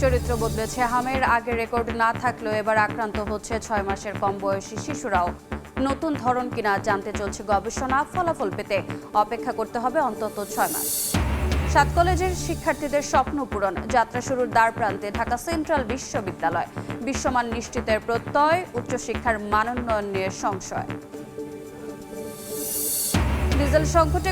চরিত্র বদলেছে হামের, আগে রেকর্ড না থাকলেও এবার আক্রান্ত হচ্ছে 6 মাসের কম বয়সী শিশুরাও। নতুন ধরন কিনা জানতে চলছে গবেষণা, ফলাফল পেতে অপেক্ষা করতে হবে অন্তত 6 মাস। 7 কলেজের শিক্ষার্থীদের স্বপ্ন পূরণ, যাত্রা শুরুর দ্বার প্রান্তে ঢাকা সেন্ট্রাল বিশ্ববিদ্যালয়। বিশ্বমান নিশ্চিতের প্রত্যয়, উচ্চশিক্ষার মানোন্নয়ন নিয়ে সংশয়। ডিজেল সংকটে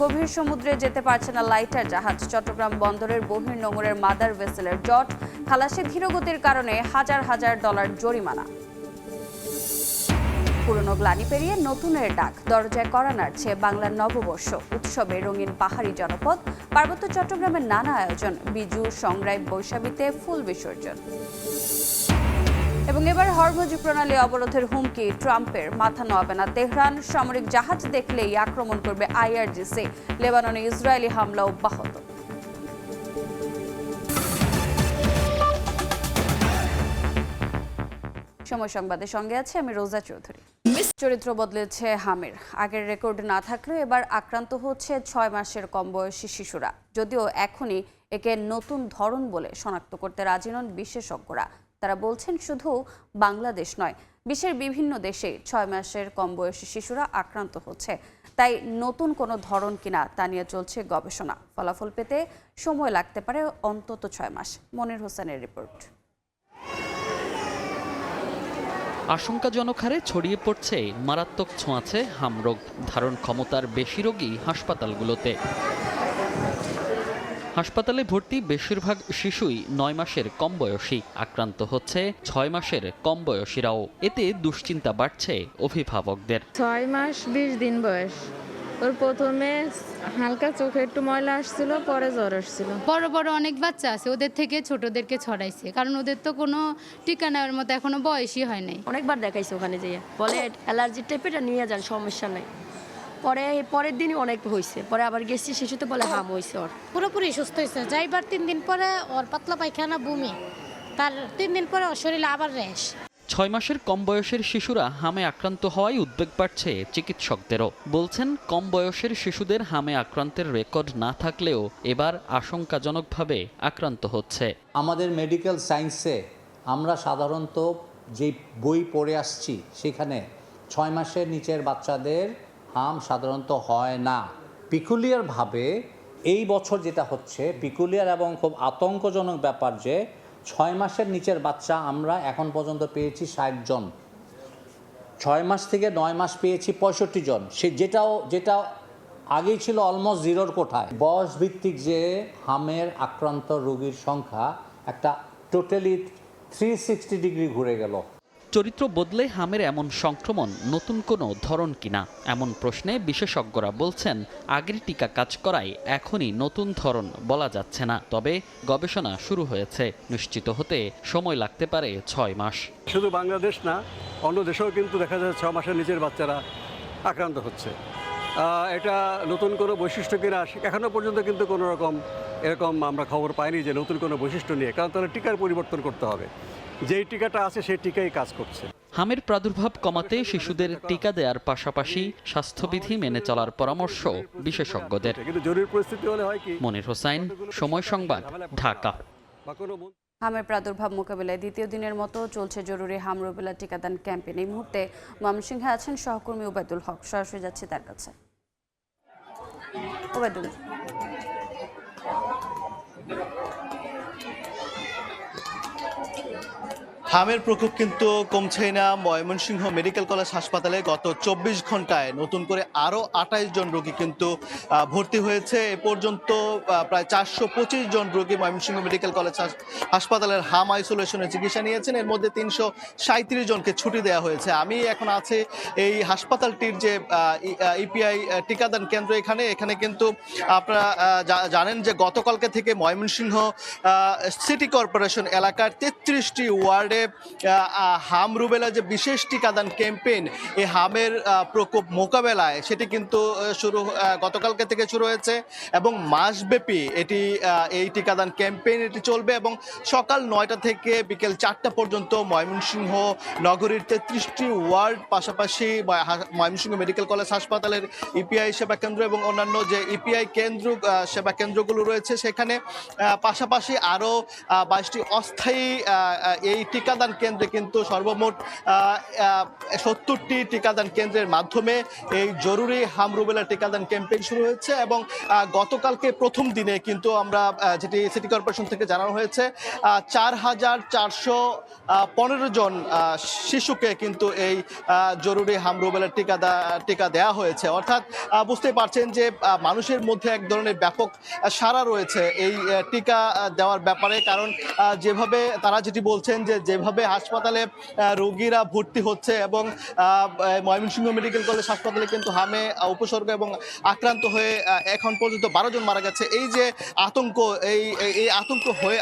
গভীর সমুদ্রে যেতে পারছে না লাইটার জাহাজ। চট্টগ্রাম বন্দরের বহির্নোঙরের মাদার ভেসেলের জট খালাসে ধীরগতির কারণে হাজার হাজার ডলার জরিমানা। পুরনো গ্লানি পেরিয়ে নতুনের ডাক, দরজায় কড়া নাড়ছে বাংলার নববর্ষ। উৎসবে রঙিন পাহাড়ি জনপদ, পার্বত্য চট্টগ্রামের নানা আয়োজন। বিজু, সংগ্রাম, বৈশাখীতে ফুল বিসর্জন। এবং এবার হরমুজ প্রণালী অবরোধের হুমকি ট্রাম্পের, মাথা নোয়াবে না তেহরান। সামরিক জাহাজ দেখলেই আক্রমণ করবে আইআরজিসি। লেবাননে ইসরায়েলি হামলা অব্যাহত। সময় সংবাদের সঙ্গে আছে আমি রোজা চৌধুরী। চরিত্র বদলেছে হামের, আগের রেকর্ড না থাকলেও এবার আক্রান্ত হচ্ছে 6 মাসের কম বয়সী শিশুরা। যদিও এখনই একে নতুন ধরন বলে শনাক্ত করতে রাজি নন বিশেষজ্ঞরা। তারা বলছেন শুধু বাংলাদেশ নয়, বিশ্বের বিভিন্ন দেশে 6 মাসের কম বয়সী শিশুরা আক্রান্ত হচ্ছে। তাই নতুন কোনো ধরন কিনা তা নিয়ে চলছে গবেষণা। ফলাফল পেতে সময় লাগতে পারে অন্তত 6 মাস। মনির হোসেনের রিপোর্ট। আশঙ্কাজনক হারে ছড়িয়ে পড়ছে মারাত্মক ছোঁয়াচে হামরোগ। ধারণ ক্ষমতার বেশি রোগী হাসপাতালগুলোতে। হাসপাতালে ভর্তি বেশিরভাগ শিশুই 9 মাসের কম বয়সী। আক্রান্ত হচ্ছে 6 মাসের কম বয়সীরাও। এতে দুশ্চিন্তা বাড়ছে অভিভাবকদের। 6 মাস 20 দিন বয়স। ওর প্রথমে হালকা চোখে একটু ময়লা আসছিল, পরে জ্বর আসছিল। বড় বড় অনেক বাচ্চা আছে, ওদের থেকে ছোটদেরকে ছড়াইছে, কারণ ওদের তো কোনো টিকা নেওয়ার মতো এখনো বয়সই হয় নাই। অনেকবার দেখাইছে ওখানে যেয়ে, বলে অ্যালার্জি টেপেটা নিয়ে যান, সমস্যা নাই। পরের দিনই অনেক হয়েছে, পরে আবার গেছি শিশুতে বলে হাম হয়েছে। ওর পুরোপুরি সুস্থ হয়েছে। যাইবার 3 দিন পরে ওর পাতলা পায়খানা, বমি, তার 3 দিন পরে ওর শরীরে আবার র্যাশ। 6 মাসের কম বয়সের শিশুরা হামে আক্রান্ত হওয়ায় উদ্বেগ বাড়ছে চিকিৎসকদেরও। বলছেন কম বয়সের শিশুদের হামে আক্রান্তের রেকর্ড না থাকলেও এবার আশঙ্কাজনকভাবে আক্রান্ত হচ্ছে। আমাদের মেডিকেল সায়েন্সে আমরা সাধারণত যে বই পড়ে আসছি সেখানে 6 মাসের নিচের বাচ্চাদের হাম সাধারণত হয় না। পিকুলিয়ারভাবে এই বছর যেটা হচ্ছে পিকুলিয়ার এবং খুব আতঙ্কজনক ব্যাপার যে 6 মাসের নিচের বাচ্চা আমরা এখন পর্যন্ত পেয়েছি 60 জন। 6 মাস থেকে 9 মাস পেয়েছি 65 জন। যেটা আগেই ছিল অলমোস্ট জিরোর কোঠায়। বয়স ভিত্তিক যে হামের আক্রান্ত রোগীর সংখ্যা একটা টোটালি 360 ডিগ্রি ঘুরে গেল। চরিত্র বদলে হামের এমন সংক্রমণ নতুন কোনো ধরন কিনা এমন প্রশ্নে বিশেষজ্ঞরা বলছেন আগের টিকা কাজ করায় এখনই নতুন ধরন বলা যাচ্ছে না। তবে গবেষণা শুরু হয়েছে, নিশ্চিত হতে সময় লাগতে পারে 6 মাস। শুধু বাংলাদেশ না, অন্য দেশেও কিন্তু দেখা যায় 6 মাসের নিচের বাচ্চারা আক্রান্ত হচ্ছে। এটা নতুন কোনো বৈশিষ্ট্য কিনা এখনো পর্যন্ত কিন্তু কোনো এরকম আমরা খবর পাইনি যে নতুন কোনো বৈশিষ্ট্য নিয়ে, কারণ তাহলে টিকার পরিবর্তন করতে হবে। যেই টিকাটা আছে সেই টিকাই কাজ করছে। হামের প্রাদুর্ভাব কমাতে শিশুদের টিকা দেওয়ার পাশাপাশি স্বাস্থ্যবিধি মেনে চলার পরামর্শ বিশেষজ্ঞদের। কিন্তু জরুরি পরিস্থিতি হলে হয় কি। মনির হোসেন, সময় সংবাদ, ঢাকা। হামের প্রাদুর্ভাব মোকাবিলায় দ্বিতীয় দিনের মতো চলছে জরুরি হাম রুবেলা টিকাদান ক্যাম্পেইন। এই মুহূর্তে ময়মনসিংহে আছেন সহকর্মী ওবায়দুল হক, সরাসরি যাচ্ছি তার কাছে। ওবায়দুল, হামের প্রকোপ কিন্তু কমছেই না। ময়মনসিংহ মেডিকেল কলেজ হাসপাতালে গত 24 ঘন্টায় নতুন করে আরও 28 জন রোগী কিন্তু ভর্তি হয়েছে। এ পর্যন্ত প্রায় 425 জন রোগী ময়মনসিংহ মেডিকেল কলেজ হাসপাতালের হাম আইসোলেশনে চিকিৎসা নিয়েছেন। এর মধ্যে 337 জনকে ছুটি দেওয়া হয়েছে। আমি এখন আছি এই হাসপাতালটির যে ইপিআই টিকাদান কেন্দ্র, এখানে কিন্তু আপনারা জানেন যে গতকালকে থেকে ময়মনসিংহ সিটি কর্পোরেশন এলাকার 33টি ওয়ার্ডে হাম রুবেলা যে বিশেষ টিকাদান ক্যাম্পেইন, এই হামের প্রকোপ মোকাবেলায় সেটি কিন্তু গতকালকে থেকে শুরু হয়েছে এবং মাসব্যাপী এই টিকাদান ক্যাম্পেইন এটি চলবে এবং সকাল 9টা থেকে বিকেল 4টা পর্যন্ত ময়মনসিংহ নগরীর 33টি ওয়ার্ড, পাশাপাশি ময়মনসিংহ মেডিকেল কলেজ হাসপাতালের ইপিআই সেবা কেন্দ্র এবং অন্যান্য যে ইপিআই সেবা কেন্দ্রগুলো রয়েছে সেখানে, পাশাপাশি আরও 22টি অস্থায়ী এই টিকাদান কেন্দ্রে কিন্তু সর্বমোট 70টি টিকাদান কেন্দ্রের মাধ্যমে এই জরুরি হাম রুবেলা টিকাদান ক্যাম্পেইন শুরু হয়েছে এবং গতকালকে প্রথম দিনে কিন্তু আমরা যেটি সিটি কর্পোরেশন থেকে জানানো হয়েছে 4,415 জন শিশুকে কিন্তু এই জরুরি হাম রুবেলা টিকা দেওয়া হয়েছে। অর্থাৎ বুঝতে পারছেন যে মানুষের মধ্যে এক ধরনের ব্যাপক সাড়া রয়েছে এই টিকা দেওয়ার ব্যাপারে, কারণ যেভাবে তারা যেটি বলছেন যে যেভাবে হাসপাতালে রোগীরা ভর্তি হচ্ছে এবং ময়মনসিংহ মেডিকেল কলেজ হাসপাতালে কিন্তু হামে উপসর্গ এবং আক্রান্ত হয়ে এখন পর্যন্ত 12 জন মারা গেছে। এই যে আতঙ্ক, এই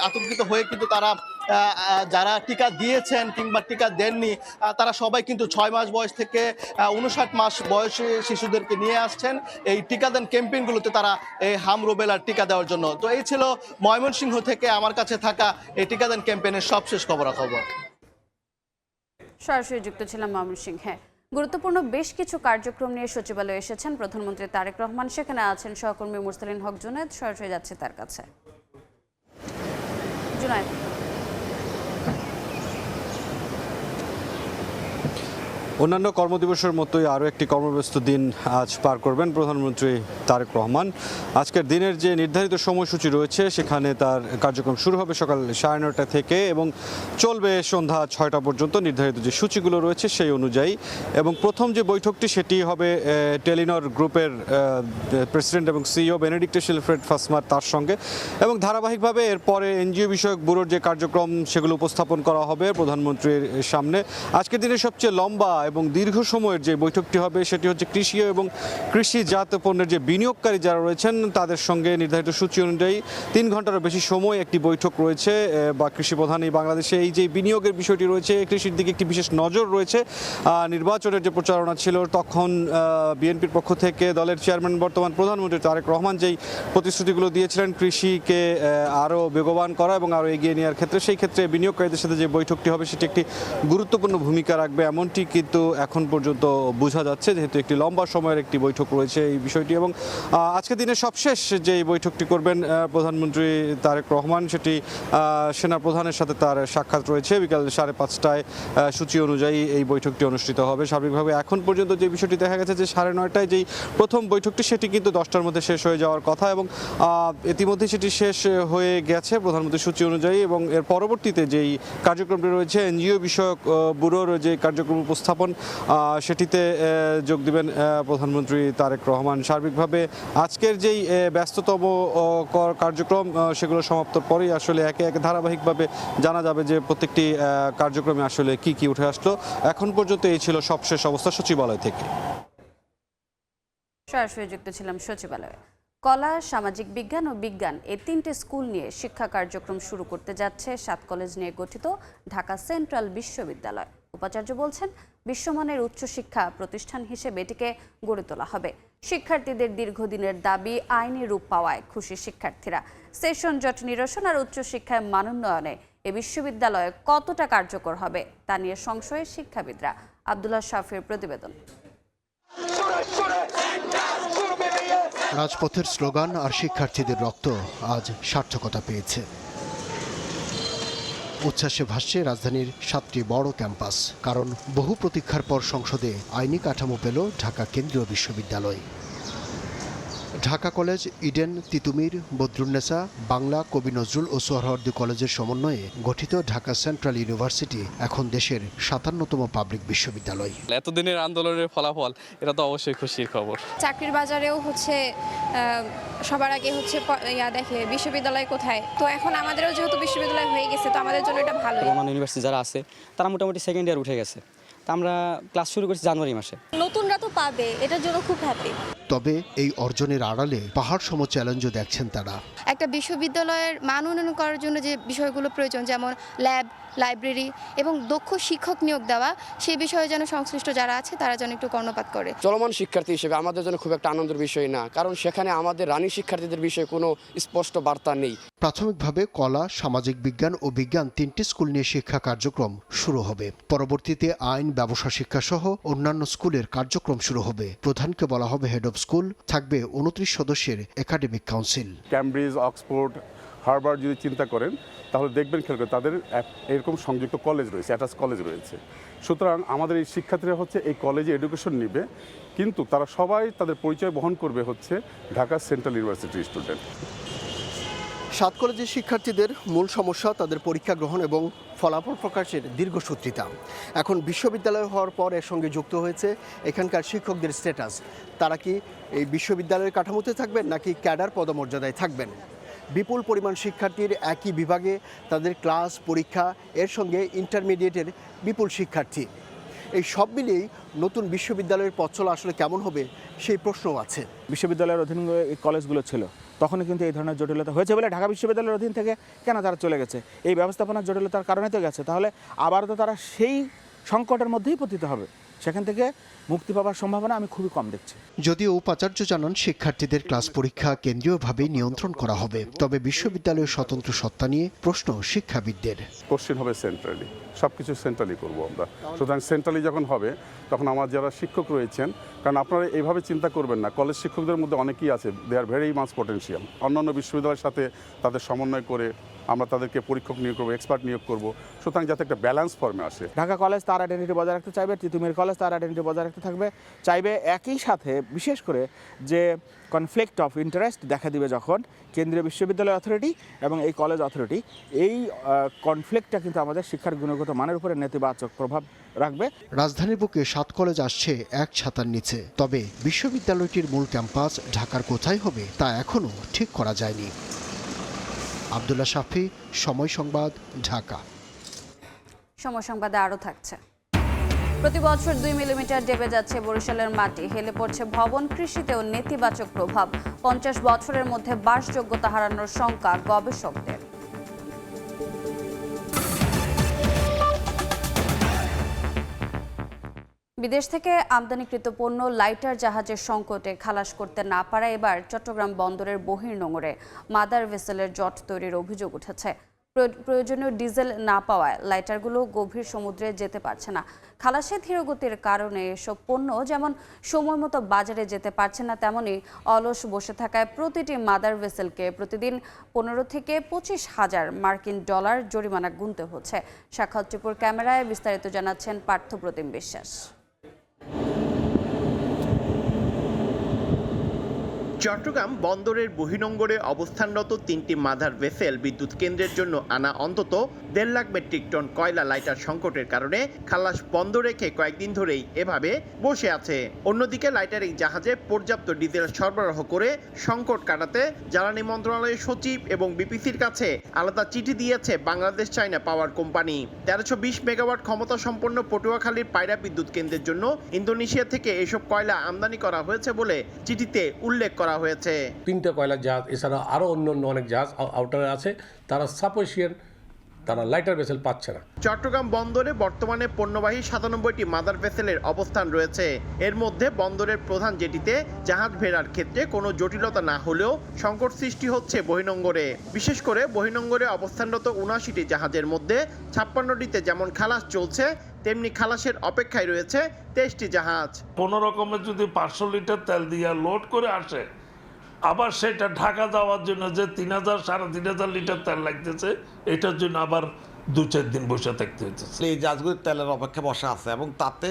আতঙ্কিত হয়ে কিন্তু তারা যারা টিকা দিয়েছেন কিংবা টিকা দেননি তারা সবাই কিন্তু 6 মাস বয়স থেকে 59 মাস বয়সী শিশুদেরকে নিয়ে আসছেন এই টিকাদান ক্যাম্পেইনগুলোতে তারা এই হাম রুবেলার টিকা দেওয়ার জন্য। তো এই ছিল ময়মনসিংহ থেকে আমার কাছে থাকা এই টিকাদান ক্যাম্পেইনের সবশেষ খবরাখবর। সরাসরি যুক্ত ছিলাম ময়মনসিংহে। গুরুত্বপূর্ণ বেশ কিছু কার্যক্রম নিয়ে সচিবালয়ে এসেছেন প্রধানমন্ত্রী তারেক রহমান। সেখানে আছেন সহকর্মী মুরসালিন হক জুনায়েদ। সরাসরি যাচ্ছে তার কাছে। জুনায়েদ, অন্যান্য কর্মদিবসের মতোই আরও একটি কর্মব্যস্ত দিন আজ পার করবেন প্রধানমন্ত্রী তারেক রহমান। আজকের দিনের যে নির্ধারিত সময়সূচি রয়েছে সেখানে তার কার্যক্রম শুরু হবে সকাল 9:30 থেকে এবং চলবে সন্ধ্যা 6টা পর্যন্ত নির্ধারিত যে সূচিগুলো রয়েছে সেই অনুযায়ী। এবং প্রথম যে বৈঠকটি সেটি হবে টেলিনর গ্রুপের প্রেসিডেন্ট এবং সিইও বেনেডিক্ট শিলফ্রেড ফাসমার তার সঙ্গে, এবং ধারাবাহিকভাবে এরপরে এনজিও বিষয়ক ব্যুরোর যে কার্যক্রম সেগুলো উপস্থাপন করা হবে প্রধানমন্ত্রীর সামনে। আজকের দিনের সবচেয়ে লম্বা এবং দীর্ঘ সময়ের যে বৈঠকটি হবে সেটি হচ্ছে কৃষি এবং কৃষিজাত পণ্যের যে বিনিয়োগকারী যারা রয়েছেন তাদের সঙ্গে নির্ধারিত সূচি অনুযায়ী 3 ঘন্টারও বেশি সময় একটি বৈঠক রয়েছে। বা কৃষি প্রধান এই বাংলাদেশে এই যে বিনিয়োগের বিষয়টি রয়েছে, কৃষির দিকে একটি বিশেষ নজর রয়েছে। নির্বাচনের যে প্রচারণা ছিল তখন বিএনপির পক্ষ থেকে দলের চেয়ারম্যান বর্তমান প্রধানমন্ত্রী তারেক রহমান যেই প্রতিশ্রুতিগুলো দিয়েছিলেন কৃষিকে আরও বেগবান করা এবং আরও এগিয়ে নেওয়ার ক্ষেত্রে, সেই ক্ষেত্রে বিনিয়োগকারীদের সাথে যে বৈঠকটি হবে সেটি একটি গুরুত্বপূর্ণ ভূমিকা রাখবে এমনটি কিন্তু এখন পর্যন্ত বোঝা যাচ্ছে, যেহেতু একটি লম্বা সময়ের একটি বৈঠক রয়েছে এই বিষয়টি। এবং আজকের দিনে সবশেষ যে বৈঠকটি করবেন প্রধানমন্ত্রী তারেক রহমান সেটি সেনা প্রধানের সাথে তার সাক্ষাৎ রয়েছে বিকাল 5:30টায় সূচি অনুযায়ী এই বৈঠকটি অনুষ্ঠিত হবে। স্বাভাবিকভাবে এখন পর্যন্ত যে বিষয়টি দেখা গেছে যে 9:30টায় যেই প্রথম বৈঠকটি সেটি কিন্তু 10টার মধ্যে শেষ হয়ে যাওয়ার কথা এবং ইতিমধ্যে সেটি শেষ হয়ে গেছে প্রধানমন্ত্রীর সূচি অনুযায়ী। এবং এর পরবর্তীতে যেই কার্যক্রমটি রয়েছে এনজিও বিষয়ক ব্যুরোর যে কার্যক্রম উপস্থাপন সেটিতে যোগ দিবেন প্রধানমন্ত্রী তারেক রহমান। সার্বিকভাবে আজকের যেই ব্যস্ততম কার্যক্রম সেগুলো সমাপ্তর পরেই আসলে একে একে ধারাবাহিকভাবে জানা যাবে যে প্রত্যেকটি কার্যক্রমে আসলে কি কি উঠে আসলো। এখন পর্যন্ত এই ছিল সবশেষ অবস্থা সচিবালয় থেকে। সরাসরি যুক্ত ছিলাম সচিবালয়ে। কলা, সামাজিক বিজ্ঞান ও বিজ্ঞান এই 3টে স্কুল নিয়ে শিক্ষা কার্যক্রম শুরু করতে যাচ্ছে 7 কলেজ নিয়ে গঠিত ঢাকা সেন্ট্রাল বিশ্ববিদ্যালয়। উপাচার্য বলছেন বিশ্বমানের উচ্চশিক্ষা প্রতিষ্ঠান হিসেবে এটিকে গড়ে তোলা হবে। শিক্ষার্থীদের দীর্ঘদিনের দাবি আইনি রূপ পাওয়ায় খুশি শিক্ষার্থীরা। সেশন জট নিরসন আর উচ্চশিক্ষায় মানোন্নয়নে এ বিশ্ববিদ্যালয় কতটা কার্যকর হবে তা নিয়ে সংশয়ে শিক্ষাবিদরা। আব্দুল্লাহ শাফির প্রতিবেদন। রাজপথের স্লোগান আর শিক্ষার্থীদের রক্ত আজ সার্থকতা পেয়েছে। উচ্ছ্বাসে ভাসছে রাজধানীর 7টি বড় ক্যাম্পাস, কারণ বহু প্রতীক্ষার পর সংসদে আইনি কাঠামো পেল ঢাকা কেন্দ্রীয় বিশ্ববিদ্যালয়। ঢাকা কলেজ, ইডেন, তিতুমির, বদরুন্নেসা, বাংলা, কবি নজরুল ও সোহরাওয়ার্দী কলেজের সমন্বয়ে গঠিত ঢাকা সেন্ট্রাল ইউনিভার্সিটি এখন দেশের 57তম পাবলিক বিশ্ববিদ্যালয়। এতদিনের আন্দোলনের ফলাফল, এটা তো অবশ্যই খুশির খবর। চাকরির বাজারেও সবার আগে দেখে বিশ্ববিদ্যালয় কোথায়, তো এখন আমাদেরও যেহেতু বিশ্ববিদ্যালয় হয়ে গেছে তো আমাদের জন্য এটা ভালো। ইউনিভার্সিটি যারা আছে তারা মোটামুটি সেকেন্ড ইয়ার উঠে গেছে, তা আমরা ক্লাস শুরু করছি জানুয়ারি মাসে। নতুনরা তো পাবে, এটার জন্য খুব হ্যাপি। তবে এই অর্জনের আড়ালে পাহাড় সম চ্যালেঞ্জও দেখছেন তারা। একটা বিশ্ববিদ্যালয়ের মান উন্নয়ন করার জন্য যে বিষয়গুলো প্রয়োজন, যেমন ল্যাব, লাইব্রেরি এবং দক্ষ শিক্ষক নিয়োগ দেওয়া, সেই বিষয়ে যেন সংশ্লিষ্ট যারা আছে তারা যেন একটু কর্ণপাত করে। চলমান শিক্ষার্থী হিসেবে আমাদের জন্য খুব একটা আনন্দের বিষয় না, কারণ সেখানে আমাদের রানিং শিক্ষার্থীদের বিষয়ে কোনো স্পষ্ট বার্তা নেই। প্রাথমিকভাবে কলা, সামাজিক বিজ্ঞান ও বিজ্ঞান 3টি স্কুল নিয়ে শিক্ষা কার্যক্রম শুরু হবে। পরবর্তীতে আইন, ব্যবসা শিক্ষা সহ অন্যান্য স্কুলের কার্যক্রম শুরু হবে। প্রধানকে বলা হবে হেড অব স্কুল, থাকবে 29 সদস্যের academic council. Cambridge, Oxford, Harvard যদি চিন্তা করেন তাহলে দেখবেন খেয়াল করে তাদের এরকম সংযুক্ত কলেজ রয়েছে, অ্যাটাচ কলেজ রয়েছে। সুতরাং আমাদের এই শিক্ষার্থীরা হচ্ছে এই কলেজে এডুকেশন নেবে, কিন্তু তারা সবাই তাদের পরিচয় বহন করবে হচ্ছে ঢাকা সেন্ট্রাল ইউনিভার্সিটির স্টুডেন্ট। 7 কলেজের শিক্ষার্থীদের মূল সমস্যা তাদের পরীক্ষা গ্রহণ এবং ফলাফল প্রকাশের দীর্ঘসূত্রিতা। এখন বিশ্ববিদ্যালয় হওয়ার পর এর সঙ্গে যুক্ত হয়েছে এখানকার শিক্ষকদের স্ট্যাটাস। তারা কি এই বিশ্ববিদ্যালয়ের কাঠামোতে থাকবেন নাকি ক্যাডার পদমর্যাদায় থাকবেন? বিপুল পরিমাণ শিক্ষার্থীর একই বিভাগে তাদের ক্লাস, পরীক্ষা, এর সঙ্গে ইন্টারমিডিয়েটের বিপুল শিক্ষার্থী। এই সব মিলিয়েই নতুন বিশ্ববিদ্যালয়ের পথ চলা আসলে কেমন হবে সেই প্রশ্নও আছে। বিশ্ববিদ্যালয়ের অধীন এই কলেজগুলো ছিল, তখনই কিন্তু এই ধরনের জটিলতা হয়েছে বলে ঢাকা বিশ্ববিদ্যালয়ের অধীন থেকে কেন তারা চলে গেছে? এই ব্যবস্থাপনার জটিলতার কারণে তো গেছে। তাহলে আবার তো তারা সেই সংকটের মধ্যেই পতিত হবে। সেখান থেকে মুক্তি পাওয়ার সম্ভাবনা আমি খুবই কম দেখছি। যদিও উপাচার্য জানান শিক্ষার্থীদের ক্লাস পরীক্ষা কেন্দ্রীয়ভাবে নিয়ন্ত্রণ করা হবে, তবে বিশ্ববিদ্যালয়ের স্বতন্ত্র সত্তা নিয়ে প্রশ্ন শিক্ষাবিদদের। কোশ্চেন হবে সেন্ট্রালি, সব কিছু সেন্ট্রালি করবো আমরা। সুতরাং সেন্ট্রালি যখন হবে তখন আমার যারা শিক্ষক রয়েছেন, কারণ আপনারা এইভাবে চিন্তা করবেন না, কলেজ শিক্ষকদের মধ্যে অনেকেই আছে, দে আর ভেরি মাচ পটেনশিয়াল। অন্যান্য বিশ্ববিদ্যালয়ের সাথে তাদের সমন্বয় করে আমরা তাদেরকে পরীক্ষক নিয়োগ করবো, এক্সপার্ট নিয়োগ করবো, সুতরাং যাতে একটা ব্যালেন্স ফর্মে আসে। ঢাকা কলেজ তার আইডেন্টিটি বজায় রাখতে চাইবে, তিতুমির কলেজ তার আইডেন্টিটি বজায় রাখতে থাকবে চাইবে। একই সাথে বিশেষ করে যে কনফ্লিক্ট অফ ইন্টারেস্ট দেখা দিবে যখন কেন্দ্রীয় বিশ্ববিদ্যালয় অথরিটি এবং এই কলেজ অথরিটি, এই কনফ্লিক্টটা কিন্তু আমাদের শিক্ষার গুণগত মানের উপরে নেতিবাচক প্রভাব রাখবে। রাজধানীর বুকে 7 কলেজ আসছে এক ছাতার নিচে, তবে বিশ্ববিদ্যালয়টির মূল ক্যাম্পাস ঢাকার কোথায় হবে তা এখনও ঠিক করা যায়নি। আব্দুল্লাহ শাফি, সময় সংবাদ, ঢাকা। সময় সংবাদে আরও থাকছে। প্রতি বছর 2 মিলিমিটার দেবে যাচ্ছে বরিশালের মাটি, হেলে পড়ছে ভবন, কৃষিতেও নেতিবাচক প্রভাব। 50 বছরের মধ্যে বাসযোগ্যতা হারানোর শঙ্কা গবেষকদের। বিদেশ থেকে আমদানিকৃত পণ্য লাইটার জাহাজের সংকটে খালাস করতে না পারা এবার চট্টগ্রাম বন্দরের বহির্নোঙরে মাদার ভেসেলের জট তৈরির অভিযোগ উঠেছে। প্রয়োজনীয় ডিজেল না পাওয়ায় লাইটারগুলো গভীর সমুদ্রে যেতে পারছে না। খালাসে ধীরগতির কারণে এসব পণ্য যেমন সময় মতো বাজারে যেতে পারছে না, তেমনি অলস বসে থাকায় প্রতিটি মাদার ভেসেলকে প্রতিদিন 15 থেকে 25 হাজার মার্কিন ডলার জরিমানা গুনতে হচ্ছে। সাক্ষাৎ ত্রিপুর ক্যামেরায় বিস্তারিত জানাচ্ছেন পার্থপ্রতিম বিশ্বাস। চট্টগ্রাম বন্দরের বহির্নোঙরে অবস্থানরত 3টি মাদার ভেসেল বিদ্যুৎ কেন্দ্রের জন্য আনা অন্তত 1.5 লাখ মেট্রিক টন কয়লা লাইটার সংকটের কারণে খালাস বন্ধ রেখে কয়েকদিন ধরেই এভাবে বসে আছে। অন্যদিকে লাইটার এই জাহাজে পর্যাপ্ত ডিজেল সরবরাহ করে সংকট কাটাতে জ্বালানি মন্ত্রণালয়ের সচিব এবং বিপিসির কাছে আলাদা চিঠি দিয়েছে বাংলাদেশ চায়না পাওয়ার কোম্পানি। 1320 মেগাওয়াট ক্ষমতা সম্পন্ন পটুয়াখালীর পায়রা বিদ্যুৎ কেন্দ্রের জন্য ইন্দোনেশিয়া থেকে এসব কয়লা আমদানি করা হয়েছে বলে চিঠিতে উল্লেখ করা হয়েছে। 3টা কয়লার জাহাজ এছাড়া আরো অন্যান্য অনেক জাহাজ আউটারে আছে, তারা সাফিসিয়েন্ট তারা লাইটার ভেসেল পাচ্ছে না। চট্টগ্রাম বন্দরে বর্তমানে পণ্যবাহী 97টি মাদার ভেসেলের অবস্থান রয়েছে। এর মধ্যে বন্দরের প্রধান জেটিতে জাহাজ ভেড়ার ক্ষেত্রে কোনো জটিলতা না হলেও সংকট সৃষ্টি হচ্ছে বহির্নোঙরে। বিশেষ করে বহির্নোঙরে অবস্থানরত 79টি জাহাজের মধ্যে 56টিতে যেমন খালাস চলছে, তেমনি খালাসের অপেক্ষায় রয়েছে 23টি জাহাজ। কোনো রকমের যদি 500 লিটার তেল দিয়ে লোড করে আসে, আবার সেটা ঢাকা যাওয়ার জন্য যে 3000 3500 লিটার তেল লাগতেছে, এটার জন্য আবার 2-4 দিন বসে থাকতে হচ্ছে। এই জাহাজগুলির তেলের অপেক্ষা বসা আছে এবং তাতে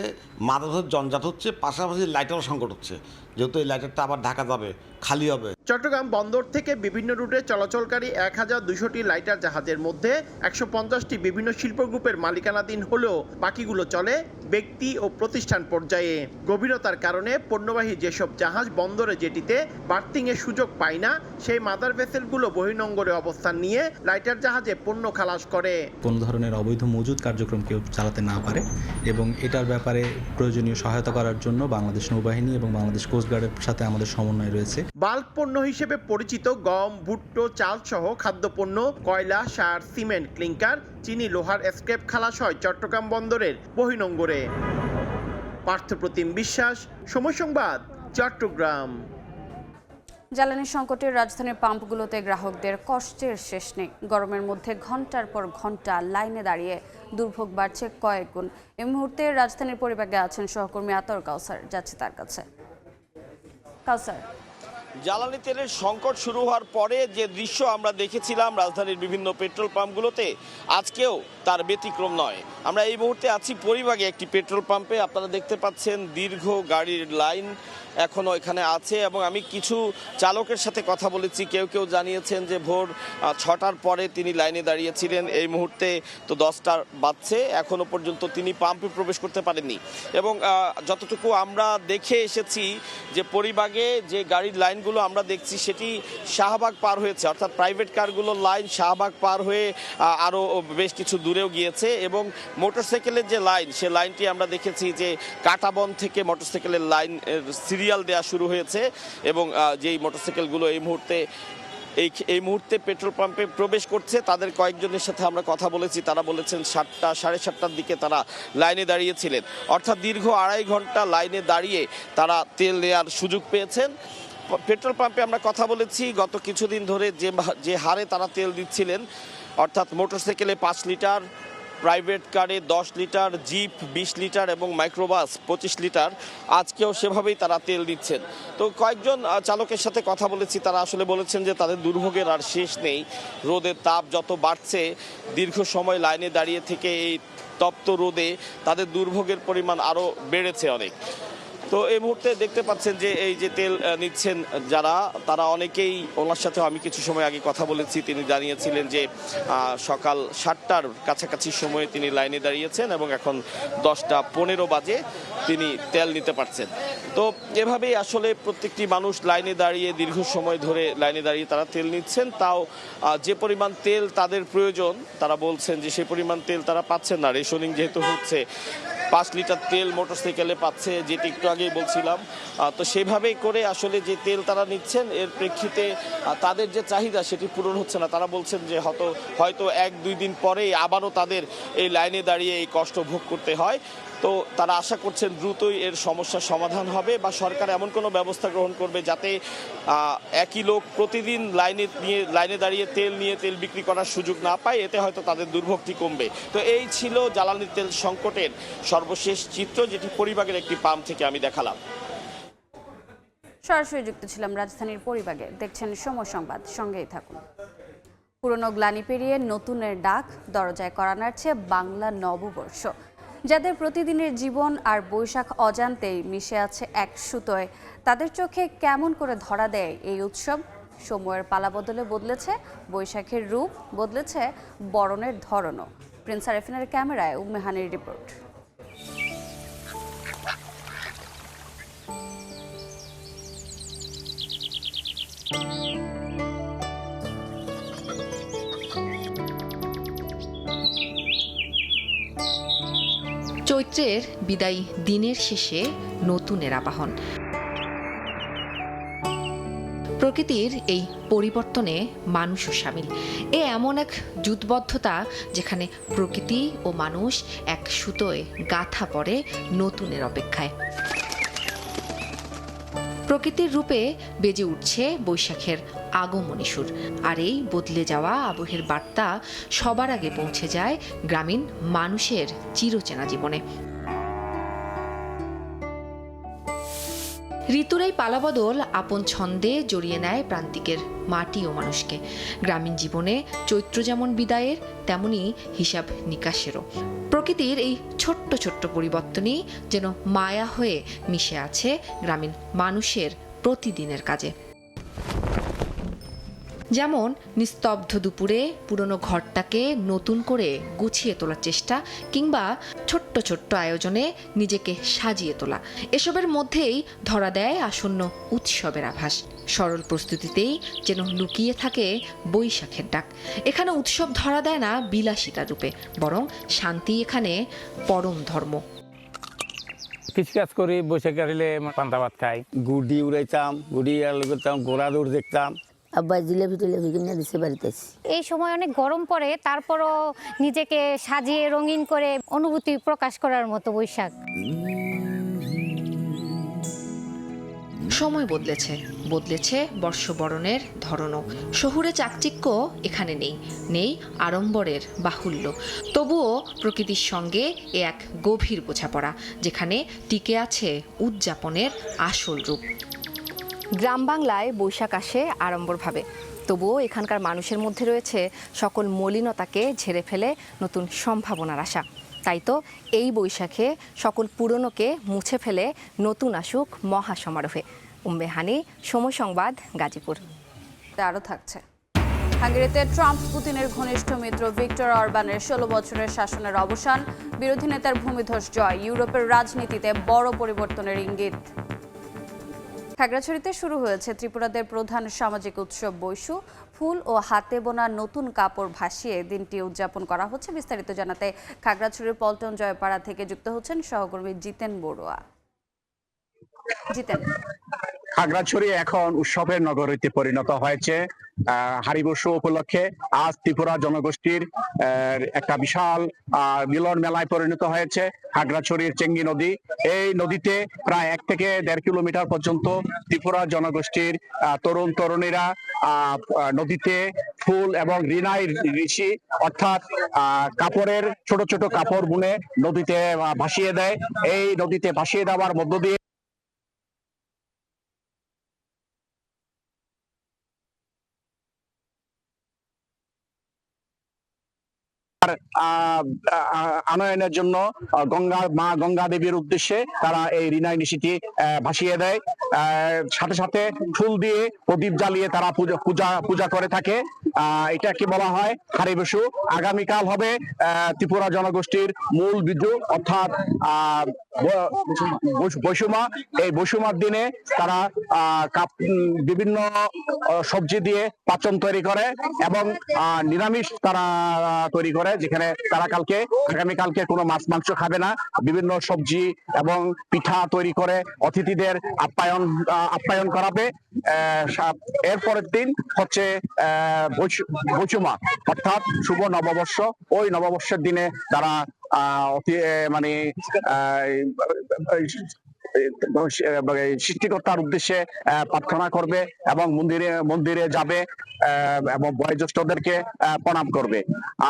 মাদার জঞ্জাট হচ্ছে, পাশাপাশি লাইটারও সংকট হচ্ছে, যেহেতু এই লাইটারটা আবার ঢাকা যাবে, খালি হবে। চট্টগ্রাম বন্দর থেকে বিভিন্ন রুটে চলাচলকারী 1200টি লাইটার জাহাজের মধ্যে 150টি বিভিন্ন শিল্প গ্রুপের মালিকানাধীন হলেও বাকিগুলো চলে ব্যক্তি ও প্রতিষ্ঠান পর্যায়ে। গভীরতার কারণে পণ্যবাহী যেসব জাহাজ বন্দরে জেটিতে বার্থিংয়ের সুযোগ পায় না, সেই মাদার ভেসেলগুলো বহির্নোঙরে অবস্থান নিয়ে লাইটার জাহাজে পণ্য খালাস করে। কোনো ধরনের অবৈধ মজুদ কার্যক্রম কেউ চালাতে না পারে এবং এটার ব্যাপারে প্রয়োজনীয় সহায়তা করার জন্য বাংলাদেশ নৌবাহিনী এবং বাংলাদেশ কোস্ট কোস্টগার্ডের সাথে আমাদের সমন্বয় রয়েছে। বাল্ক পণ্য হিসেবে পরিচিত গম, ভুট্টো, চাল সহ খাদ্যপণ্য, কয়লা, সার, সিমেন্ট, ক্লিংকার, চিনি, লোহার স্ক্র্যাপ খালাস হয় চট্টগ্রাম বন্দরের বহির্নোঙরে। পার্থপ্রতিম বিশ্বাস, সময় সংবাদ, চট্টগ্রাম। জ্বালানি সংকটের রাজধানীর পাম্পগুলোতে গ্রাহকদের কষ্টের শেষ নেই। গরমের মধ্যে ঘন্টার পর ঘন্টা লাইনে দাঁড়িয়ে দুর্ভোগ বাড়ছে কয়েক গুণ। এই মুহূর্তে রাজধানীর পরিবাগে আছেন সহকর্মী আতর কাউসার, যাচ্ছে তার কাছে। কাউসার, জ্বালানি তেলের সংকট শুরু হওয়ার পরে যে দৃশ্য আমরা দেখেছিলাম রাজধানীর বিভিন্ন পেট্রোল পাম্পগুলোতে, আজকেও তার ব্যতিক্রম নয়। আমরা এই মুহূর্তে আছি পরিবাগে একটি পেট্রোল পাম্পে। আপনারা দেখতে পাচ্ছেন দীর্ঘ গাড়ির লাইন এখনও এখানে আছে এবং আমি কিছু চালকের সাথে কথা বলেছি। কেউ কেউ জানিয়েছেন যে ভোর 6টার পরে তিনি লাইনে দাঁড়িয়েছিলেন, এই মুহূর্তে তো 10টা বাজছে, এখনও পর্যন্ত তিনি পাম্পে প্রবেশ করতে পারেননি। এবং যতটুকু আমরা দেখে এসেছি যে পরিবাগে যে গাড়ির লাইনগুলো আমরা দেখছি সেটি শাহবাগ পার হয়েছে, অর্থাৎ প্রাইভেট কারগুলোর লাইন শাহবাগ পার হয়ে আরও বেশ কিছু দূরেও গিয়েছে। এবং মোটরসাইকেলের যে লাইন, সে লাইনটি আমরা দেখেছি যে কাঁটাবন থেকে মোটরসাইকেলের লাইন সিরিয়াল দেওয়া শুরু হয়েছে এবং যেই মোটরসাইকেলগুলো এই মুহূর্তে পেট্রোল পাম্পে প্রবেশ করছে তাদের কয়েকজনের সাথে আমরা কথা বলেছি। তারা বলেছেন 7টা, 7:30টার দিকে তারা লাইনে দাঁড়িয়েছিলেন, অর্থাৎ দীর্ঘ 2.5 ঘন্টা লাইনে দাঁড়িয়ে তারা তেল নেওয়ার সুযোগ পেয়েছেন। পেট্রোল পাম্পে আমরা কথা বলেছি, গত কিছুদিন ধরে যে হারে তারা তেল দিচ্ছিলেন, অর্থাৎ মোটরসাইকেলে 5 লিটার, প্রাইভেট কারে 10 লিটার, জিপ 20 লিটার এবং মাইক্রোবাস 25 লিটার, আজকেও সেভাবেই তারা তেল দিচ্ছেন। তো কয়েকজন চালকের সাথে কথা বলেছি, তারা আসলে বলেছেন যে তাদের দুর্ভোগের আর শেষ নেই। রোদের তাপ যত বাড়ছে, দীর্ঘ সময় লাইনে দাঁড়িয়ে থেকে এই তপ্ত রোদে তাদের দুর্ভোগের পরিমাণ আরও বেড়েছে অনেক। তো এই মুহূর্তে দেখতে পাচ্ছেন যে এই যে তেল নিচ্ছেন যারা, তারা অনেকেই, ওনার সাথে আমি কিছু সময় আগে কথা বলেছি, তিনি জানিয়েছিলেন যে সকাল 7টার কাছাকাছি সময়ে তিনি লাইনে দাঁড়িয়েছেন এবং এখন 10:15 বাজে তিনি তেল নিতে পারছেন। তো এভাবেই আসলে প্রত্যেকটি মানুষ লাইনে দাঁড়িয়ে দীর্ঘ সময় ধরে লাইনে দাঁড়িয়ে তারা তেল নিচ্ছেন। তাও যে পরিমাণ তেল তাদের প্রয়োজন, তারা বলছেন যে সেই পরিমাণ তেল তারা পাচ্ছেন না। রেশনিং যেহেতু হচ্ছে, 5 লিটার তেল মোটরসাইকেলে পাচ্ছে, যেটি একটু আগেই বলছিলাম। তো সেইভাবেই করে আসলে যে তেল তারা নিচ্ছেন, এর প্রেক্ষিতে তাদের যে চাহিদা সেটি পূরণ হচ্ছে না। তারা বলছেন যে হয়তো 1-2 দিন পরেই আবারও তাদের এই লাইনে দাঁড়িয়ে এই কষ্ট ভোগ করতে হয়। তো তারা আশা করছেন দ্রুতই এর সমস্যার সমাধান হবে বা সরকার এমন কোনো ব্যবস্থা গ্রহণ করবে যাতে একই লোক প্রতিদিন লাইনে দাঁড়িয়ে তেল নিয়ে তেল বিক্রি করার সুযোগ না পায়। এতে হয়তো তাদের দুর্ভোগটি কমবে। তো এই ছিল জ্বালানি তেল সংকটের সর্বশেষ চিত্র, যেটি পরিবাগের একটি পাম্প থেকে আমি দেখালাম। সরাসরি যুক্ত ছিলাম রাজধানীর পরিবাগে। দেখছেন সময় সংবাদ, সঙ্গেই থাকুন। পুরনো গ্লানি পেরিয়ে নতুনের ডাক, দরজায় কড়া নাড়ছে বাংলা নববর্ষ। যাদের প্রতিদিনের জীবন আর বৈশাখ অজান্তেই মিশে আছে এক সুতোয়, তাদের চোখে কেমন করে ধরা দেয় এই উৎসব? সময়ের পালা বদলে বদলেছে বৈশাখের রূপ, বদলেছে বরণের ধরনও। প্রিন্স আরেফিনের ক্যামেরায় উম্মেহানির রিপোর্ট। চৈত্রের বিদায়ী দিনের শেষে নতুনের আবাহন। প্রকৃতির এই পরিবর্তনে মানুষও সামিল। এমন এক জুটবদ্ধতা যেখানে প্রকৃতি ও মানুষ এক সুতোয় গাঁথা পড়ে নতুনের অপেক্ষায়। প্রকৃতির রূপে বেজে উঠছে বৈশাখের আগমনী সুর, আর এই বদলে যাওয়া আবহের বার্তা সবার আগে পৌঁছে যায় গ্রামীণ মানুষের চিরচেনা জীবনে। ঋতুর এই পালাবদল আপন ছন্দে জড়িয়ে নেয় প্রান্তিকের মাটি ও মানুষকে। গ্রামীণ জীবনে চৈত্র যেমন বিদায়ের, তেমনি হিসাব নিকাশেরও। প্রকৃতির এই ছোট্ট ছোট্ট পরিবর্তনই যেন মায়া হয়ে মিশে আছে গ্রামীণ মানুষের প্রতিদিনের কাজে। যেমন নিস্তব্ধ দুপুরে পুরনো ঘরটাকে নতুন করে গুছিয়ে তোলার চেষ্টা, কিংবা ছোট্ট ছোট্ট আয়োজনে নিজেকে সাজিয়ে তোলা। এসবের মধ্যেই ধরা দেয় আসন্ন উৎসবের আভাস। সরল প্রস্তুতিতেই যেন লুকিয়ে থাকে বৈশাখের ডাক। এখানে উৎসব ধরা দেয় না বিলাসিতা রূপে, বরং শান্তি এখানে পরম ধর্ম। কৃষিকাজ করি, বৈশাখে আসলে পান্তা ভাত খাই। গুডি উড়াইতাম, গুডি করতাম, ঘোড়া দৌড় দেখতাম। আব্বা জিলেবি টিলেবি কিনে দিছে বাড়িতে। এই সময় অনেক গরম পড়ে, তারপরও নিজেকে সাজিয়ে রঙিন করে অনুভূতি প্রকাশ করার মতো বৈশাখ। সময় বদলেছে, বদলেছে বর্ষবরণের ধরনও। শহুরে চাকচিক্য এখানে নেই, নেই আড়ম্বরের বাহুল্য। তবুও প্রকৃতির সঙ্গে এ এক গভীর বোঝাপড়া, যেখানে টিকে আছে উদযাপনের আসল রূপ। গ্রাম বাংলায় বৈশাখ আসে আড়ম্বরভাবে, তবুও এখানকার মানুষের মধ্যে রয়েছে সকল মলিনতাকে ঝেড়ে ফেলে নতুন সম্ভাবনার আশা। তাই তো এই বৈশাখে সকল পুরনোকে মুছে ফেলে নতুন আসুক মহাসমারোহে। উম্মে হানি, সময় সংবাদ, গাজীপুর। আরও থাকছে। হাঙ্গেরিতে ট্রাম্প পুতিনের ঘনিষ্ঠ মিত্র ভিক্টর অরবানের 16 বছরের শাসনের অবসান, বিরোধী নেতার ভূমিধস জয়, ইউরোপের রাজনীতিতে বড় পরিবর্তনের ইঙ্গিত। খাগড়াছড়িতে শুরু হয়েছে ত্রিপুরাদের প্রধান সামাজিক উৎসব বৈশু। ফুল ও হাতে বোনা নতুন কাপড় ভাসিয়ে দিনটি উদযাপন করা হচ্ছে। বিস্তারিত জানাতে খাগড়াছড়ির পল্টন জয়পাড়া থেকে যুক্ত হচ্ছেন সহকর্মী জিতেন বড়ুয়া। জিতেন, খাগড়াছড়ি এখন উৎসবের নগরীতে পরিণত হয়েছে। হারিবসু উপলক্ষে আজ ত্রিপুরা জনগোষ্ঠীর একটা বিশাল মিলন মেলায় পরিণত হয়েছে খাগড়াছড়ির চেঙ্গি নদী। এই নদীতে প্রায় 1 থেকে 1.5 কিলোমিটার পর্যন্ত ত্রিপুরা জনগোষ্ঠীর তরুণ তরুণীরা নদীতে ফুল এবং রিনাই ঋষি অর্থাৎ কাপড়ের ছোট ছোট কাপড় বুনে নদীতে ভাসিয়ে দেয়। এই নদীতে ভাসিয়ে দেওয়ার মধ্য দিয়ে আনয়নের জন্য গঙ্গা দেবীর উদ্দেশ্যে তারা এই রিনাই নিশিটি ভাসিয়ে দেয়। সাথে সাথে ফুল দিয়ে প্রদীপ জ্বালিয়ে তারা পূজা করে থাকে। এটাকে বলা হয় হারিবসু। আগামীকাল হবে ত্রিপুরা জনগোষ্ঠীর মূল বিজু অর্থাৎ বৈষুমা। এই বৈষুমার দিনে তারা বিভিন্ন সবজি দিয়ে পাচন তৈরি করে এবং নিরামিষ তারা তৈরি করে, যেখানে তারা আগামীকালকে কোনো মাছ মাংস খাবে না। বিভিন্ন সবজি এবং পিঠা তৈরি করে অতিথিদের আপ্যায়ন করাবে। এর পরের দিন হচ্ছে বৈষুমা অর্থাৎ শুভ নববর্ষ। ওই নববর্ষের দিনে তারা সৃষ্টিকর্তার উদ্দেশ্যে প্রার্থনা করবে এবং মন্দিরে যাবে এবং বয়োজ্যেষ্ঠদেরকে প্রণাম করবে।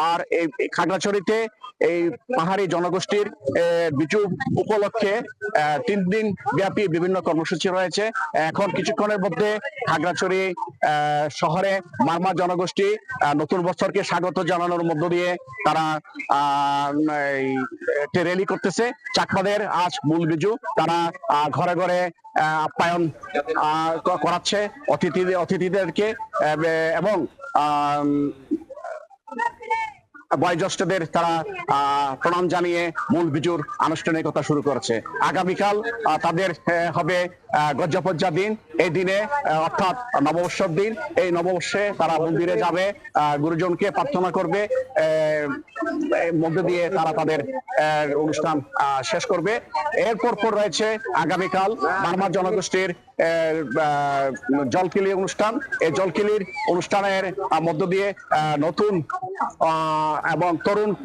আর এই খাগড়াছড়িতে এই পাহাড়ি জনগোষ্ঠীর বিজু উপলক্ষে 3 দিন ব্যাপী বিভিন্ন কর্মসূচি রয়েছে। এখন কিছুক্ষণের মধ্যে খাগড়াছড়ি শহরে মারমা জনগোষ্ঠী নতুন বছরকে স্বাগত জানানোর মধ্য দিয়ে তারা একটি র্যালি করতেছে। চাকমাদের আজ মূল বিজু। তারা ঘরে ঘরে আপ্যায়ন করাচ্ছে অতিথিদেরকে এবং বয়োজ্যেষ্ঠদের তারা প্রণাম জানিয়ে মূল বিজুর আনুষ্ঠানিকতা শুরু করেছে। আগামীকাল তাদের হবে গজ্জাপজ্জা দিন। এই দিনে অর্থাৎ নববর্ষের দিন, এই নববর্ষে তারা মন্দিরে যাবে, গুরুজনকে প্রার্থনা করবে, মধ্যে দিয়ে তারা তাদের অনুষ্ঠান শেষ করবে। এরপর রয়েছে আগামীকাল মারমা জনগোষ্ঠীর জলকিলি অনুষ্ঠান। এই জলকিলির অনুষ্ঠানের মধ্য দিয়ে নতুন এবং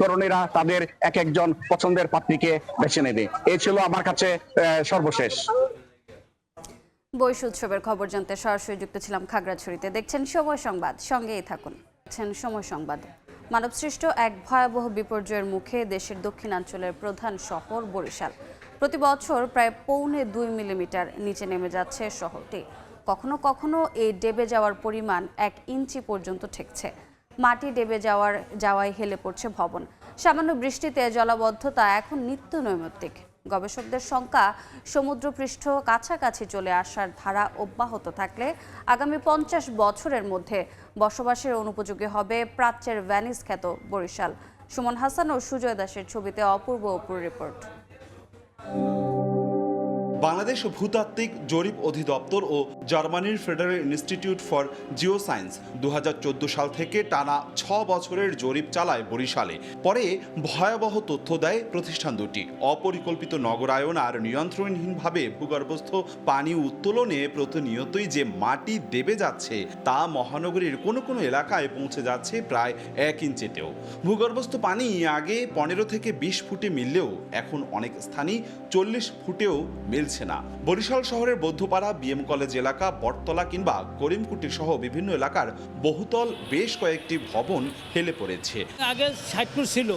তরুণীরা তাদের একজন পছন্দের পাত্রীকে বেছে নেবে। এই ছিল আমার কাছে সর্বশেষ। বৈশু উৎসবের খবর জানতে সরাসরি যুক্ত ছিলাম খাগড়াছড়িতে। দেখছেন সময় সংবাদ, সঙ্গেই থাকুন। দেখছেন সময় সংবাদ। মানবসৃষ্ট এক ভয়াবহ বিপর্যয়ের মুখে দেশের দক্ষিণাঞ্চলের প্রধান শহর বরিশাল। প্রতি বছর প্রায় 1.25 মিলিমিটার নিচে নেমে যাচ্ছে শহরটি। কখনো কখনো এই ডেবে যাওয়ার পরিমাণ 1 ইঞ্চি পর্যন্ত ঠেকছে। মাটি ডেবে যাওয়ায় হেলে পড়ছে ভবন। সামান্য বৃষ্টিতে জলাবদ্ধতা এখন নিত্য নৈমিত্তিক। গবেষকদের শঙ্কা, সমুদ্রপৃষ্ঠ কাছাকাছি চলে আসার ধারা অব্যাহত থাকলে আগামী 50 বছরের মধ্যে বসবাসের অনুপযোগী হবে প্রাচ্যের ভ্যানিস খ্যাত বরিশাল। সুমন হাসান ও সুজয় দাসের ছবিতে অপূর্ব রিপোর্ট। বাংলাদেশ ভূতাত্ত্বিক জরিপ অধিদপ্তর ও জার্মানির ফেডারেল ইনস্টিটিউট ফর জিওসায়েন্স 2014 সাল থেকে টানা 6 বছরের জরিপ চালায় বরিশালে। পরে ভয়াবহ তথ্য দেয় প্রতিষ্ঠান দুটি। অপরিকল্পিত নগরায়ন আর নিয়ন্ত্রণহীনভাবে ভূগর্ভস্থ পানি উত্তোলনে প্রতিনিয়তই যে মাটি দেবে যাচ্ছে তা মহানগরীর কোনো কোনো এলাকায় পৌঁছে যাচ্ছে প্রায় 1 ইঞ্চিতেও। ভূগর্ভস্থ পানি আগে 15 থেকে 20 ফুটে মিললেও এখন অনেক স্থানই 40 ফুটেও মিলছে না। বরিশাল শহরের বৌদ্ধপাড়া, বিএম কলেজ এলাকা, বটতলা কিংবা করিমকুটি সহ বিভিন্ন এলাকার বহুতল বেশ কয়েকটি ভবন হেলে পড়েছে। আগে 60 ফুট ছিল,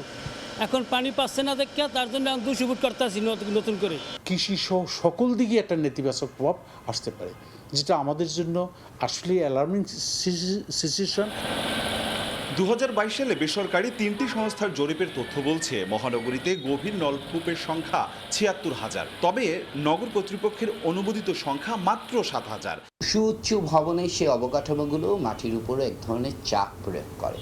এখন পানি পাচ্ছে না দেখে তার জন্য 200 ফুট করতেছি নতুন করে। কৃষি সহ সকল দিকে একটা নেতিবাচক প্রভাব আসতে পারে, যেটা আমাদের জন্য আসলে অ্যালার্মিং সিচুয়েশন। 2022 সালে বেসরকারি 3টি সংস্থার জরিপের তথ্য বলছে মহানগরীতে গভীর নলকূপের সংখ্যা 76,000, তবে নগর কর্তৃপক্ষের অনুমোদিত সংখ্যা মাত্র 7,000। সুউচ্চ ভবনের সেই অবকাঠামোগুলো মাটির উপরে এক ধরনের চাপ প্রয়োগ করে,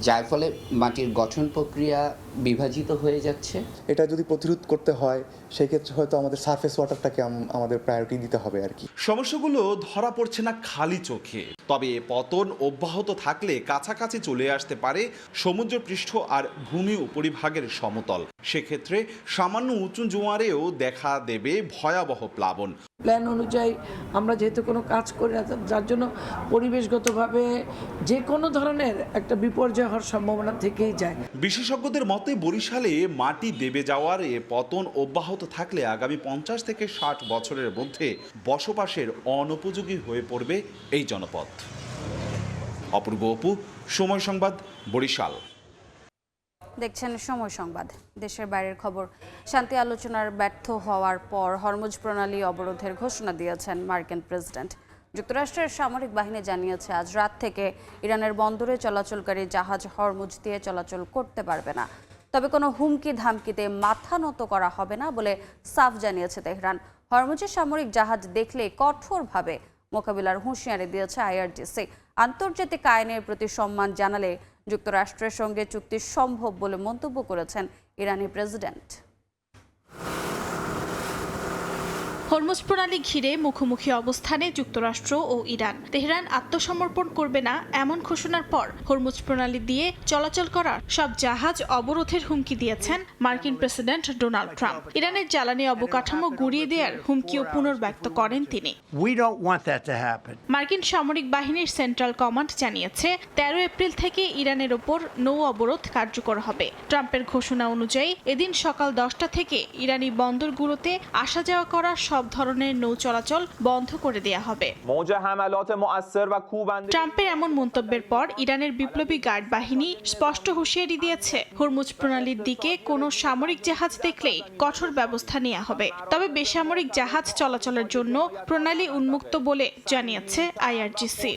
যার ফলে মাটির গঠন প্রক্রিয়া বিভাজিত হয়ে যাচ্ছে। এটা যদি প্রতিরোধ করতে হয় সেক্ষেত্রে হয়তো আমাদের সারফেস ওয়াটারটাকে আমাদের প্রায়োরিটি দিতে হবে আর কি। সমস্যাগুলো ধরা পড়ছে না খালি চোখে, তবে পতন অব্যাহত থাকলে কাছাকাছি চলে আসতে পারে সমুদ্রপৃষ্ঠ আর ভূমি উপরিভাগের সমতল। সেক্ষেত্রে সামান্য উঁচু জোয়ারেও দেখা দেবে ভয়াবহ প্লাবন। প্ল্যান অনুযায়ী আমরা যেহেতু কোনো কাজ করি না, যার জন্য পরিবেশগতভাবে যে কোনো ধরনের একটা বিপর্যয় হওয়ার সম্ভাবনা থেকেই যায়। বিশেষজ্ঞদের মতে বরিশালে মাটি দেবে যাওয়ার এ পতন অব্যাহত থাকলে আগামী 50 থেকে 60 বছরের মধ্যে বসবাসের অনুপযোগী হয়ে পড়বে এই জনপদ। অপূর্ব অপু, সময় সংবাদ, বরিশাল। দেখছেন সময় সংবাদ। দেশের বাইরের খবর। শান্তি আলোচনার ব্যর্থ হওয়ার পর হরমুজ প্রণালী অবরোধের ঘোষণা দিয়েছেন মার্কিন প্রেসিডেন্ট। যুক্তরাষ্ট্রের সামরিক বাহিনী জানিয়েছে আজ রাত থেকে ইরানের বন্দরে চলাচলকারী জাহাজ হরমুজ দিয়ে চলাচল করতে পারবে না। তবে কোনো হুমকি ধামকিতে মাথা নত করা হবে না বলে সাফ জানিয়েছে তেহরান। হরমুজের সামরিক জাহাজ দেখলে কঠোরভাবে মোকাবিলার হুঁশিয়ারি দিয়েছে আইআরজিসি। আন্তর্জাতিক আইনের প্রতি সম্মান জানালে যুক্তরাষ্ট্রের সঙ্গে চুক্তি সম্ভব বলে মন্তব্য করেছেন ইরানি প্রেসিডেন্ট। হরমুজ প্রণালী ঘিরে মুখোমুখি অবস্থানে যুক্তরাষ্ট্র ও ইরান। তেহরান আত্মসমর্পণ করবে না এমন ঘোষণার পর হরমুজ প্রণালী দিয়ে চলাচল করা সব জাহাজ অবরোধের হুমকি দিয়েছেন মার্কিন প্রেসিডেন্ট ডোনাল্ড ট্রাম্প। ইরানের জ্বালানি অবকাঠামো গুঁড়িয়ে দেওয়ার হুমকিও পুনর্ব্যক্ত করেন তিনি। মার্কিন সামরিক বাহিনীর সেন্ট্রাল কমান্ড জানিয়েছে 13 এপ্রিল থেকে ইরানের ওপর নৌ অবরোধ কার্যকর হবে। ট্রাম্পের ঘোষণা অনুযায়ী এদিন সকাল 10টা থেকে ইরানি বন্দরগুলোতে আসা যাওয়া করা সব ধরনের নৌ চলাচল বন্ধ করে দেয়া হবে। ট্রাম্পের এমন মন্তব্যের পর ইরানের বিপ্লবী গার্ড বাহিনী স্পষ্ট হুঁশিয়ারি দিয়েছে হরমুজ প্রণালীর দিকে কোনো সামরিক জাহাজ দেখলেই কঠোর ব্যবস্থা নেওয়া হবে। তবে বেসামরিক জাহাজ চলাচলের জন্য প্রণালী উন্মুক্ত বলে জানিয়েছে আইআরজিসি।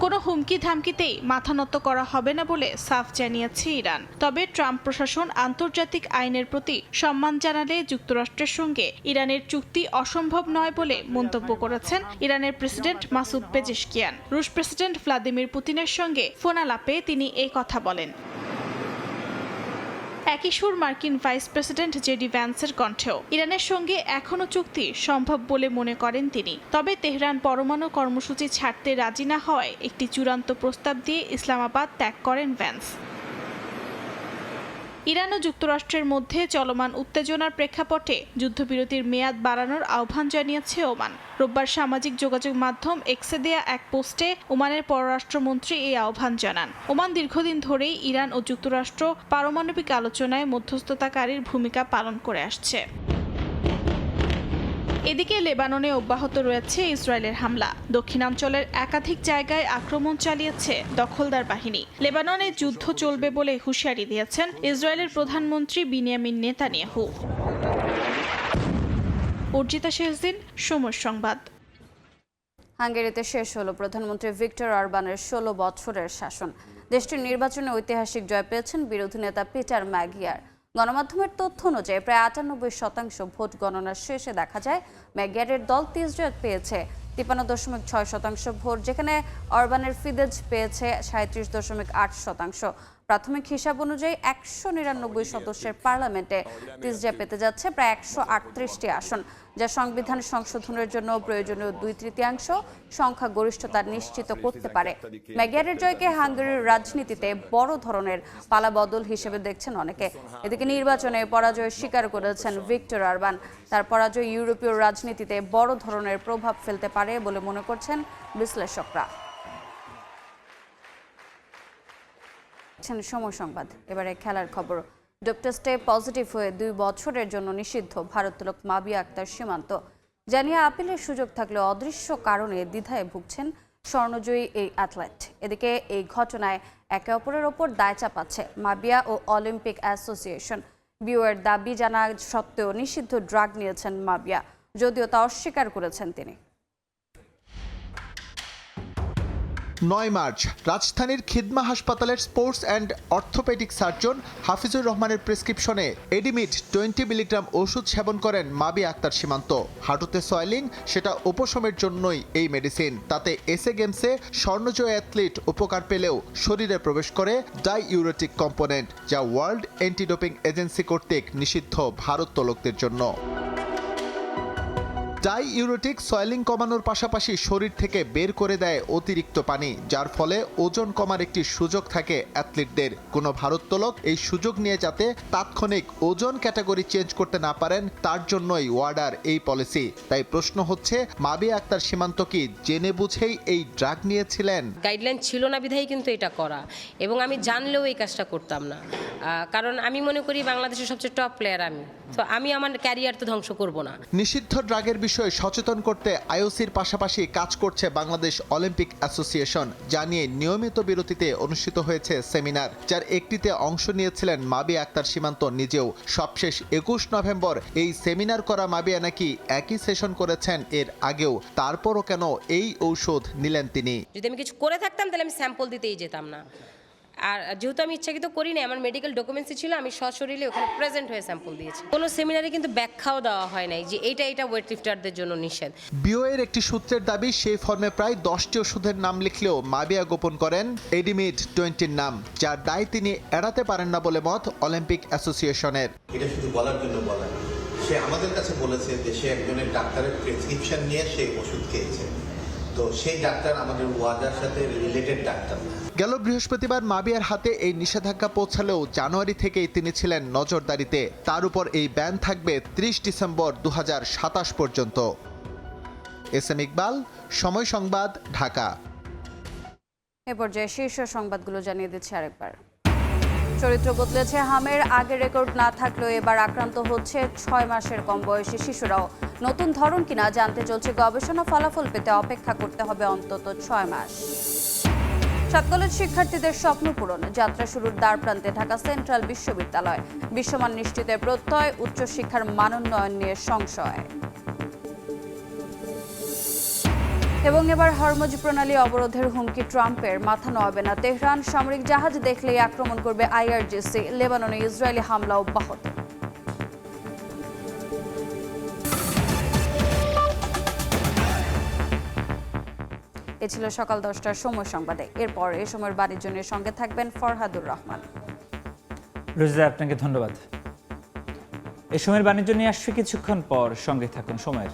কোনো হুমকি ধামকিতেই মাথা নত করা হবে না বলে সাফ জানিয়েছে ইরান। তবে ট্রাম্প প্রশাসন আন্তর্জাতিক আইনের প্রতি সম্মান জানালে যুক্তরাষ্ট্রের সঙ্গে ইরানের চুক্তি অসম্ভব নয় বলে মন্তব্য করেছেন ইরানের প্রেসিডেন্ট মাসুদ পেজেশকিয়ান। রুশ প্রেসিডেন্ট ভ্লাদিমির পুতিনের সঙ্গে ফোনালাপে তিনি এই কথা বলেন। একই সুর মার্কিন ভাইস প্রেসিডেন্ট জেডি ভ্যান্সের কণ্ঠেও। ইরানের সঙ্গে এখনও চুক্তি সম্ভব বলে মনে করেন তিনি। তবে তেহরান পরমাণু কর্মসূচি ছাড়তে রাজি না হওয়ায় একটি চূড়ান্ত প্রস্তাব দিয়ে ইসলামাবাদ ত্যাগ করেন ভ্যান্স। ইরান ও যুক্তরাষ্ট্রের মধ্যে চলমান উত্তেজনার প্রেক্ষাপটে যুদ্ধবিরতির মেয়াদ বাড়ানোর আহ্বান জানিয়েছে ওমান। রোববার সামাজিক যোগাযোগ মাধ্যম এক্সে দেয়া এক পোস্টে ওমানের পররাষ্ট্রমন্ত্রী এই আহ্বান জানান। ওমান দীর্ঘদিন ধরেই ইরান ও যুক্তরাষ্ট্র পারমাণবিক আলোচনায় মধ্যস্থতাকারীর ভূমিকা পালন করে আসছে। এদিকে লেবাননে অব্যাহত রয়েছে ইসরায়েলের হামলা। দক্ষিণাঞ্চলের একাধিক জায়গায় আক্রমণ চালিয়েছে দখলদার বাহিনী। লেবাননে যুদ্ধ চলবে বলে হুঁশিয়ারি দিয়েছেন ইসরায়েলের প্রধানমন্ত্রী বিনিয়ামিন নেতানিয়াহু। অর্জিতা শেহজিন, সময় সংবাদ। হাঙ্গেরিতে শেষ হলো প্রধানমন্ত্রী ভিক্টর অরবানের 16 বছরের শাসন। দেশটির নির্বাচনে ঐতিহাসিক জয় পেয়েছেন বিরোধী নেতা পিটার ম্যাগিয়ার। গণমাধ্যমের তথ্য অনুযায়ী প্রায় 98% ভোট গণনার শেষে দেখা যায় ম্যাগিয়ারের দল 30 জয় পেয়েছে 53.6% ভোট, যেখানে অরবানের ফিদেজ পেয়েছে 37.8%। প্রাথমিক হিসাব অনুযায়ী 199 সদস্যের পার্লামেন্টে তিসজা পেতে যাচ্ছে প্রায় 138টি আসন, যা সংবিধান সংশোধনের জন্য প্রয়োজনীয় 2/3 সংখ্যাগরিষ্ঠতা নিশ্চিত করতে পারে। ম্যাগিয়ারের জয়কে হাঙ্গেরির রাজনীতিতে বড় ধরনের পালাবদল হিসেবে দেখছেন অনেকে। এদিকে নির্বাচনে পরাজয় স্বীকার করেছেন ভিক্টর অরবান। তার পরাজয় ইউরোপীয় রাজনীতিতে বড় ধরনের প্রভাব ফেলতে পারে বলে মনে করছেন বিশ্লেষকরা। সময় সংবাদ, এবারে খেলার খবর। ডোপ টেস্টে পজিটিভ হয়ে 2 বছরের জন্য নিষিদ্ধ ভারোত্তোলক মাবিয়া আক্তার সীমান্ত। জানিয়ে আপিলের সুযোগ থাকলেও অদৃশ্য কারণে দ্বিধায় ভুগছেন স্বর্ণজয়ী এই অ্যাথলেট। এদিকে এই ঘটনায় একে অপরের ওপর দায় চাপাচ্ছে মাবিয়া ও অলিম্পিক অ্যাসোসিয়েশন। বিওয়ের দাবি জানা সত্ত্বেও নিষিদ্ধ ড্রাগ নিয়েছেন মাবিয়া, যদিও তা অস্বীকার করেছেন তিনি। 9 মার্চ রাজধানীর খিদমা হাসপাতালের sports and orthopaedic surgeon Hafizur রহমানের প্রেসক্রিপশনে এডিমিড 20 মিলিগ্রাম ওষুধ সেবন করেন মাবিয়া আক্তার সীমান্ত। হাঁটুতে সয়েলিং, সেটা উপশমের জন্যই এই মেডিসিন। তাতে এসএ গেমসে স্বর্ণজয় অ্যাথলিট উপকার পেলেও শরীরে প্রবেশ করে ডাইইউরেটিক কম্পোনেন্ট, যা ওয়ার্ল্ড অ্যান্টি ডোপিং এজেন্সি কর্তৃক নিষিদ্ধ ভারোত্তোলকদের জন্য। ডাইইউরেটিক সয়েলিং কমানোর পাশাপাশি শরীর থেকে বের করে দেয় অতিরিক্ত পানি, যার ফলে ওজন কমার একটি সুযোগ থাকে অ্যাথলিটদের। কোনো ভারোত্তোলক এই সুযোগ নিয়ে যাতে তাৎক্ষণিক ওজন ক্যাটাগরি চেঞ্জ করতে না পারেন, তার জন্যই ওয়াডার এই পলিসি। তাই প্রশ্ন হচ্ছে, মাবিয়া আক্তার সীমান্ত কি জেনে বুঝেই এই ড্রাগ নিয়েছিলেন? গাইডলাইন ছিল না বিধায় কিন্তু এটা করা, এবং আমি জানলেও এই কাজটা করতাম না, কারণ আমি মনে করি বাংলাদেশের সবচেয়ে টপ প্লেয়ার আমি, তো আমি আমার ক্যারিয়ার তো ধ্বংস করব না। নিষিদ্ধ ড্রাগের বিষয়ে সচেতন করতে আইওসির পাশাপাশি কাজ করছে বাংলাদেশ অলিম্পিক অ্যাসোসিয়েশন। জানিয়ে নিয়মিত বিরতিতে অনুষ্ঠিত হয়েছে সেমিনার, যার একটিতে অংশ নিয়েছিলেন মাবিয়া আক্তার সীমান্ত নিজেও। সবশেষ 21 নভেম্বর এই সেমিনার করা মাবিয়া নাকি একই সেশন করেছেন এর আগেও। তারপরও কেন এই ঔষধ নিলেন তিনি? যদি আমি কিছু করে থাকতাম তাহলে আমি স্যাম্পল দিতেই যেতাম না, আর যেহেতু আমি ইচ্ছাকৃত করি না, আমার মেডিকেল ডকুমেন্টসই ছিল, আমি সশরীরে ওখানে প্রেজেন্ট হয়ে স্যাম্পল দিয়েছি। কোনো সেমিনারে কিন্তু ব্যাখ্যাও দেওয়া হয় নাই যে এটা ওয়েট লিফটারদের জন্য নিষেধ। বিওএর একটি সূত্রের দাবি, সেই ফর্মে প্রায় 10টি ওষুধের নাম লিখলেও মাবিয়া গোপন করেন এডিমিড 20-র নাম, যার দায় তিনি এড়াতে পারেন না বলে মত অলিম্পিক অ্যাসোসিয়েশনের। এটা শুধু বলার জন্য বলা, সে আমাদের কাছে বলেছে যে সে একজনের ডাক্তারের প্রেসক্রিপশন নিয়ে সে ওষুধ খেয়েছে, তো সেই ডাক্তার আমাদের ওয়ার্ডার সাথে রিলেটেড ডাক্তার। গেল বৃহস্পতিবার মাবিয়ার হাতে এই নিষেধাজ্ঞা পৌঁছালেও জানুয়ারি থেকেই তিনি ছিলেন নজরদারিতে। তার উপর এই ব্যান থাকবে 30 ডিসেম্বর 2027 পর্যন্ত। এসএম ইকবাল, সময় সংবাদ, ঢাকা। এ পর্যায়ে শীর্ষ সংবাদগুলো জানিয়ে দিচ্ছি আরেকবার। চরিত্র বদলেছে হামের, আগের রেকর্ড না থাকলেও এবার আক্রান্ত হচ্ছে 6 মাসের কম বয়সী শিশুরাও। নতুন ধরন কিনা জানতে চলছে গবেষণা, ফলাফল পেতে অপেক্ষা করতে হবে অন্তত 6 মাস। 7 কলেজ শিক্ষার্থীদের স্বপ্ন পূরণ, যাত্রা শুরুর দ্বার প্রান্তে ঢাকা সেন্ট্রাল বিশ্ববিদ্যালয়। বিশ্বমান নিশ্চিতের প্রত্যয়, উচ্চশিক্ষার মানোন্নয়ন নিয়ে সংশয়। এবং এবার হরমুজ প্রণালী অবরোধের হুমকি ট্রাম্পের, মাথা নোয়াবে না তেহরান। সামরিক জাহাজ দেখলেই আক্রমণ করবে আইআরজিসি। লেবাননে ইসরায়েলি হামলা অব্যাহত। এ ছিল সকাল 10টার সময় সংবাদে। এরপর এই সময়ের বাণিজ্য নিয়ে সঙ্গে থাকবেন ফরহাদুর রহমান। রোজা, আপনাকে ধন্যবাদ। এই সময়ের বাণিজ্য নিয়ে আসছে কিছুক্ষণ পর, সঙ্গে থাকুন সময়ের।